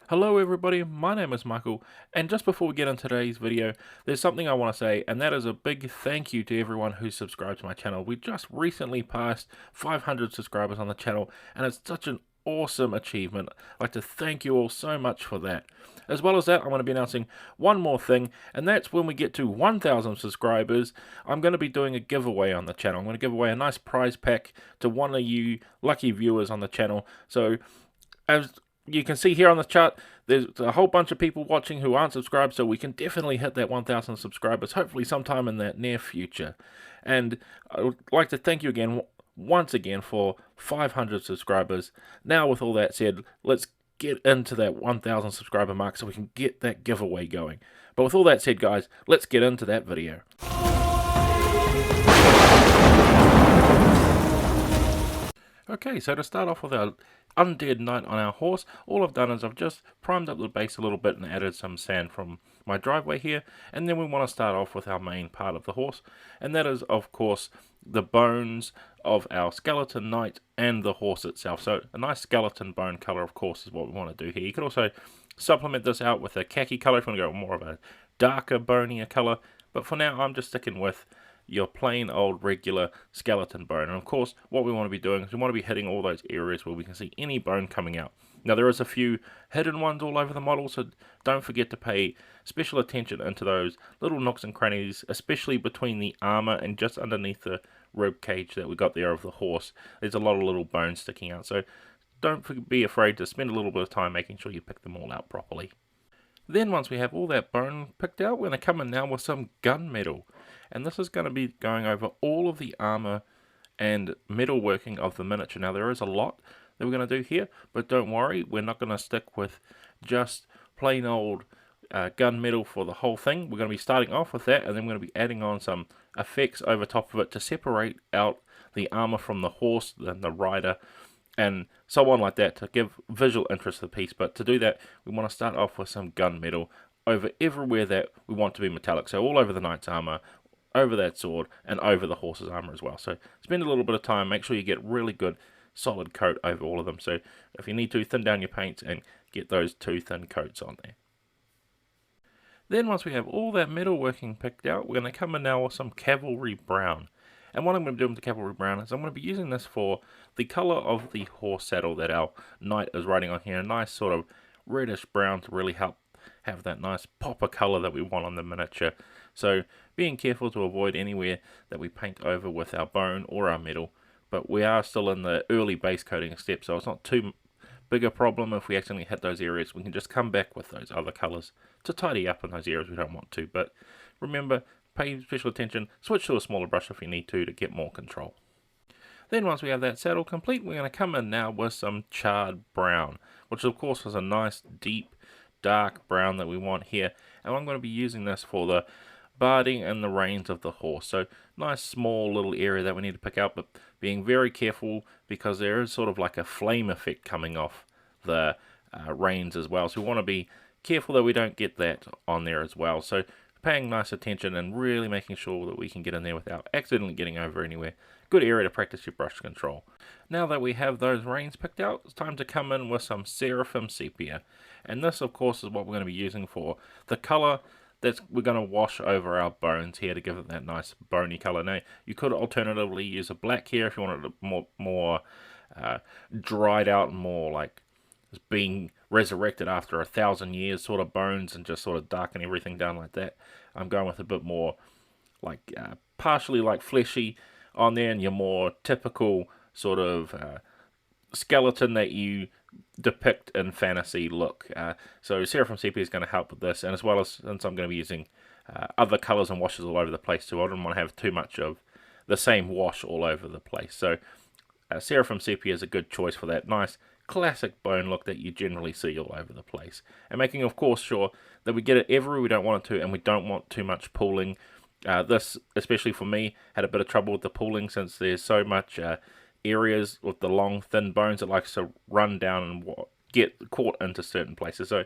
Hello everybody, my name is Michael, and just before we get into today's video, there's something I want to say, and that is a big thank you to everyone who subscribed to my channel. We just recently passed 500 subscribers on the channel, and it's such an awesome achievement. I'd like to thank you all so much for that. As well as that, I'm going to be announcing one more thing, and that's when we get to 1,000 subscribers, I'm going to be doing a giveaway on the channel. I'm going to give away a nice prize pack to one of you lucky viewers on the channel. So, as you can see here on the chart, there's a whole bunch of people watching who aren't subscribed, so we can definitely hit that 1,000 subscribers, hopefully sometime in the near future. And I would like to thank you again, once again, for 500 subscribers. Now, with all that said, let's get into that 1,000 subscriber mark so we can get that giveaway going. But with all that said, guys, let's get into that video. Okay, so to start off with our undead knight on our horse, all I've done is I've just primed up the base a little bit and added some sand from my driveway here, and then we want to start off with our main part of the horse, and that is of course the bones of our skeleton knight and the horse itself. So a nice skeleton bone color of course is what we want to do here. You could also supplement this out with a khaki color if you want to go more of a darker bonier color, but for now I'm just sticking with your plain old regular skeleton bone. And of course what we want to be doing is we want to be hitting all those areas where we can see any bone coming out. Now there is a few hidden ones all over the model, so don't forget to pay special attention into those little nooks and crannies, especially between the armor and just underneath the rib cage that we got there of the horse. There's a lot of little bones sticking out, so don't be afraid to spend a little bit of time making sure you pick them all out properly. Then once we have all that bone picked out, we're going to come in now with some gunmetal. And this is going to be going over all of the armor and metalworking of the miniature. Now there is a lot that we're going to do here, but don't worry, we're not going to stick with just plain old gunmetal for the whole thing. We're going to be starting off with that, and then we're going to be adding on some effects over top of it to separate out the armor from the horse and the rider, and so on like that, to give visual interest to the piece. But to do that, we want to start off with some gunmetal over everywhere that we want to be metallic. So all over the knight's armor, over that sword, and over the horse's armor as well. So spend a little bit of time, make sure you get really good solid coat over all of them. So if you need to, thin down your paints and get those two thin coats on there. Then once we have all that metalworking picked out, we're going to come in now with some Cavalry Brown. And what I'm going to do with the Cavalry Brown is I'm going to be using this for the colour of the horse saddle that our knight is riding on here. A nice sort of reddish brown to really help have that nice pop of colour that we want on the miniature. So being careful to avoid anywhere that we paint over with our bone or our metal. But we are still in the early base coating step, so it's not too big a problem if we accidentally hit those areas. We can just come back with those other colours to tidy up in those areas we don't want to. But remember, pay special attention, switch to a smaller brush if you need to get more control. Then once we have that saddle complete, we're going to come in now with some Charred Brown, which of course is a nice deep dark brown that we want here. And I'm going to be using this for the barding and the reins of the horse. So nice small little area that we need to pick out, but being very careful because there is sort of like a flame effect coming off the reins as well. So we want to be careful that we don't get that on there as well. So paying nice attention and really making sure that we can get in there without accidentally getting over anywhere. Good area to practice your brush control. Now that we have those reins picked out, it's time to come in with some Seraphim Sepia. And this of course is what we're going to be using for the colour that we're going to wash over our bones here to give it that nice bony colour. Now you could alternatively use a black here if you wanted it more dried out and more like being resurrected after 1,000 years sort of bones and just sort of darken everything down like that. I'm going with a bit more like partially like fleshy on there, and your more typical sort of skeleton that you depict in fantasy look. So Seraphim Sepia is going to help with this, and as well as since I'm going to be using other colours and washes all over the place too, I don't want to have too much of the same wash all over the place. So Seraphim Sepia is a good choice for that nice classic bone look that you generally see all over the place. And making of course sure that we get it everywhere we don't want it to, and we don't want too much pooling. This, especially for me, had a bit of trouble with the pooling since there's so much areas with the long thin bones that likes to run down and get caught into certain places. So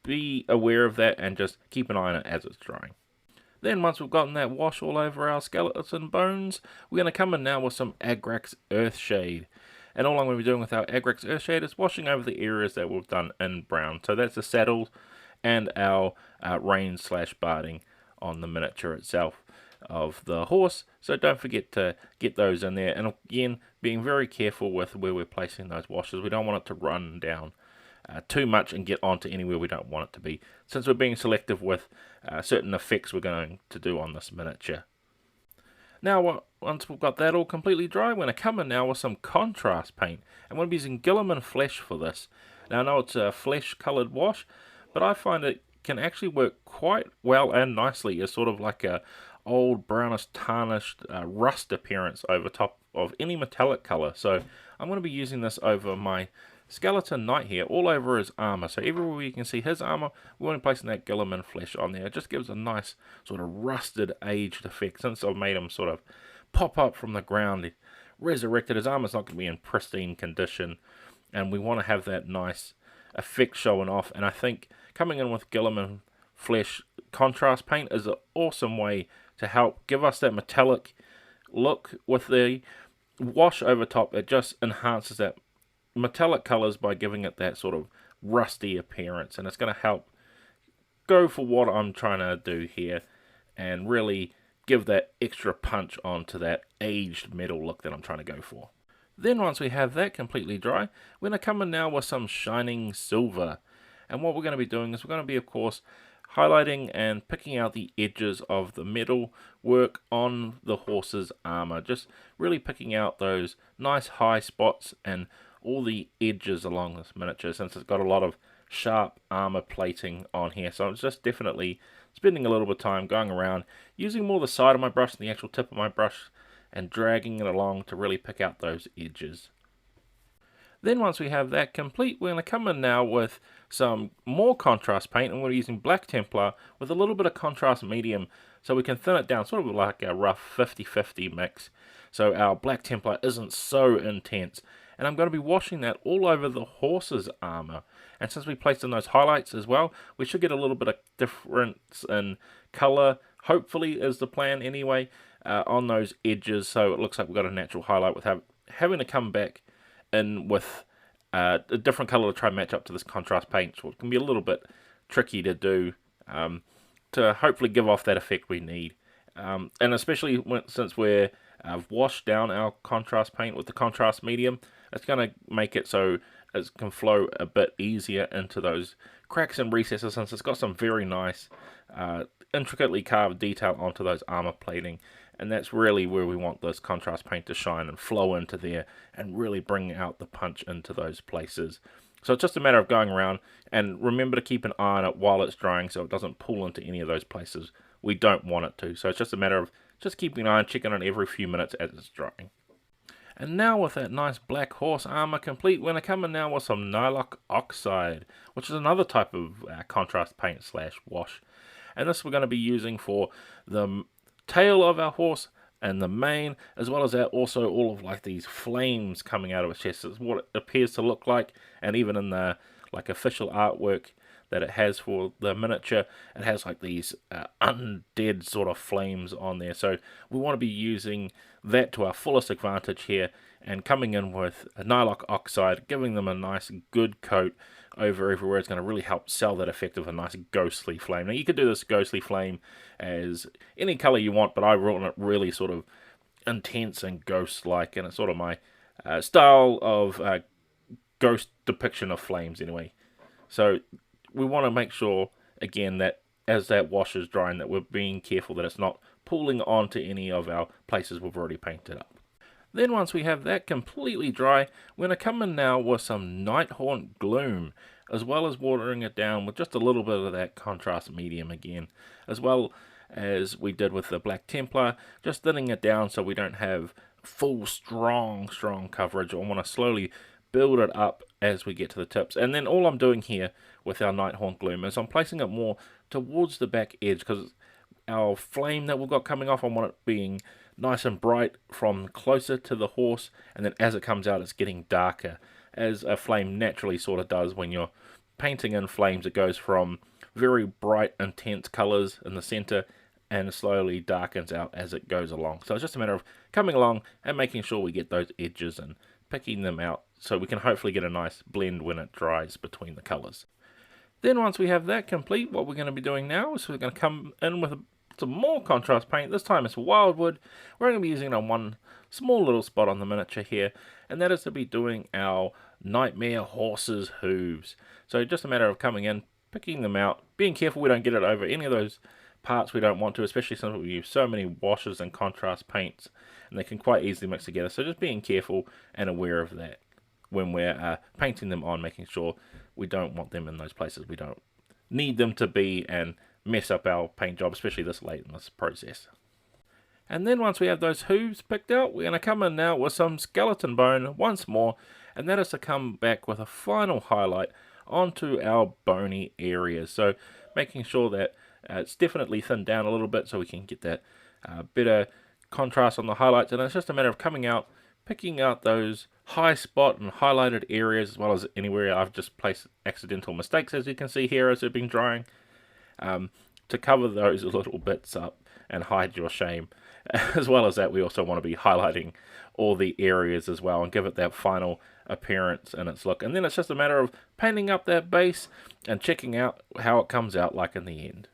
be aware of that and just keep an eye on it as it's drying. Then once we've gotten that wash all over our skeleton bones, we're going to come in now with some Agrax Earthshade. And all I'm going to be doing with our agrax earthshade is washing over the areas that we've done in brown. So that's the saddle and our rein/barding on the miniature itself of the horse. So don't forget to get those in there, and again, being very careful with where we're placing those washes. We don't want it to run down too much and get onto anywhere we don't want it to be, since we're being selective with certain effects we're going to do on this miniature. Now, once we've got that all completely dry, we're going to come in now with some contrast paint. I'm going to be using Guilliman Flesh for this. Now, I know it's a flesh coloured wash, but I find it can actually work quite well and nicely as sort of like a old brownish tarnished rust appearance over top of any metallic colour. So I'm going to be using this over my skeleton knight here, all over his armour. So everywhere you can see his armour, we want to place that Guilliman Flesh on there. It just gives a nice sort of rusted, aged effect. Since I've made him sort of pop up from the ground, resurrected, his armour's not going to be in pristine condition, and we want to have that nice effect showing off. And I think coming in with Guilliman Flesh contrast paint is an awesome way to help give us that metallic look with the wash over top. It just enhances that metallic colors by giving it that sort of rusty appearance, and it's going to help go for what I'm trying to do here and really give that extra punch onto that aged metal look that I'm trying to go for. Then once we have that completely dry, we're going to come in now with some shining silver, and what we're going to be doing is we're going to be, of course, highlighting and picking out the edges of the metal work on the horse's armor, just really picking out those nice high spots and all the edges along this miniature, since it's got a lot of sharp armor plating on here. So I'm just definitely spending a little bit of time going around, using more the side of my brush than the actual tip of my brush, and dragging it along to really pick out those edges. Then once we have that complete, we're going to come in now with some more contrast paint, and we're using Black Templar with a little bit of contrast medium, so we can thin it down, sort of like a rough 50-50 mix, so our Black Templar isn't so intense. And I'm going to be washing that all over the horse's armor. And since we placed in those highlights as well, we should get a little bit of difference in color, hopefully is the plan anyway, on those edges, so it looks like we've got a natural highlight with having to come back in with a different color to try and match up to this contrast paint, so it can be a little bit tricky to do to hopefully give off that effect we need. And especially since I've washed down our contrast paint with the contrast medium, it's going to make it so it can flow a bit easier into those cracks and recesses, since it's got some very nice intricately carved detail onto those armor plating, and that's really where we want this contrast paint to shine and flow into there and really bring out the punch into those places. So it's just a matter of going around, and remember to keep an eye on it while it's drying so it doesn't pull into any of those places we don't want it to. So it's just a matter of just keeping an eye and checking on it every few minutes as it's drying. And now with that nice black horse armor complete, we're going to come in now with some Nyloc Oxide, which is another type of contrast paint / wash. And this we're going to be using for the tail of our horse and the mane, as well as also all of like these flames coming out of its chest. It's what it appears to look like, and even in the like official artwork that it has for the miniature, it has like these undead sort of flames on there. So we want to be using that to our fullest advantage here, and coming in with a Nyloc Oxide, giving them a nice good coat over everywhere. It's going to really help sell that effect of a nice ghostly flame. Now you could do this ghostly flame as any color you want, but I want it really sort of intense and ghost-like, and it's sort of my style of ghost depiction of flames anyway. So we want to make sure, again, that as that wash is drying, that we're being careful that it's not pooling onto any of our places we've already painted up. Then once we have that completely dry, we're going to come in now with some nighthaunt Gloom, as well as watering it down with just a little bit of that contrast medium again, as well as we did with the Black Templar, just thinning it down so we don't have full strong coverage. I want to slowly build it up as we get to the tips. And then all I'm doing here with our Nighthaunt Gloom is I'm placing it more towards the back edge, because our flame that we've got coming off, I want it being nice and bright from closer to the horse, and then as it comes out it's getting darker, as a flame naturally sort of does when you're painting in flames. It goes from very bright intense colors in the center and slowly darkens out as it goes along. So it's just a matter of coming along and making sure we get those edges and picking them out so we can hopefully get a nice blend when it dries between the colours. Then once we have that complete, what we're going to be doing now is we're going to come in with some more contrast paint. This time it's wyldwood. We're going to be using it on one small little spot on the miniature here, and that is to be doing our nightmare horse's hooves. So just a matter of coming in, picking them out, being careful we don't get it over any of those parts we don't want to, especially since we use so many washes and contrast paints, and they can quite easily mix together. So just being careful and aware of that when we're painting them on, making sure we don't want them in those places we don't need them to be and mess up our paint job, especially this late in this process. And then once we have those hooves picked out, we're going to come in now with some skeleton bone once more, and that is to come back with a final highlight onto our bony areas. So making sure that it's definitely thinned down a little bit so we can get that better contrast on the highlights. And it's just a matter of coming out, picking out those high spot and highlighted areas, as well as anywhere I've just placed accidental mistakes, as you can see here as they've been drying, to cover those little bits up and hide your shame. As well as that, we also want to be highlighting all the areas as well and give it that final appearance and its look. And then it's just a matter of painting up that base and checking out how it comes out like in the end.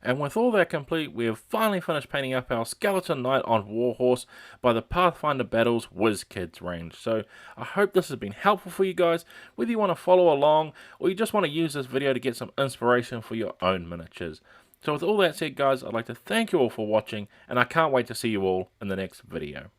And with all that complete, we have finally finished painting up our skeleton knight on Warhorse by the Pathfinder Battles WizKids range. So I hope this has been helpful for you guys, whether you want to follow along or you just want to use this video to get some inspiration for your own miniatures. So with all that said guys, I'd like to thank you all for watching, and I can't wait to see you all in the next video.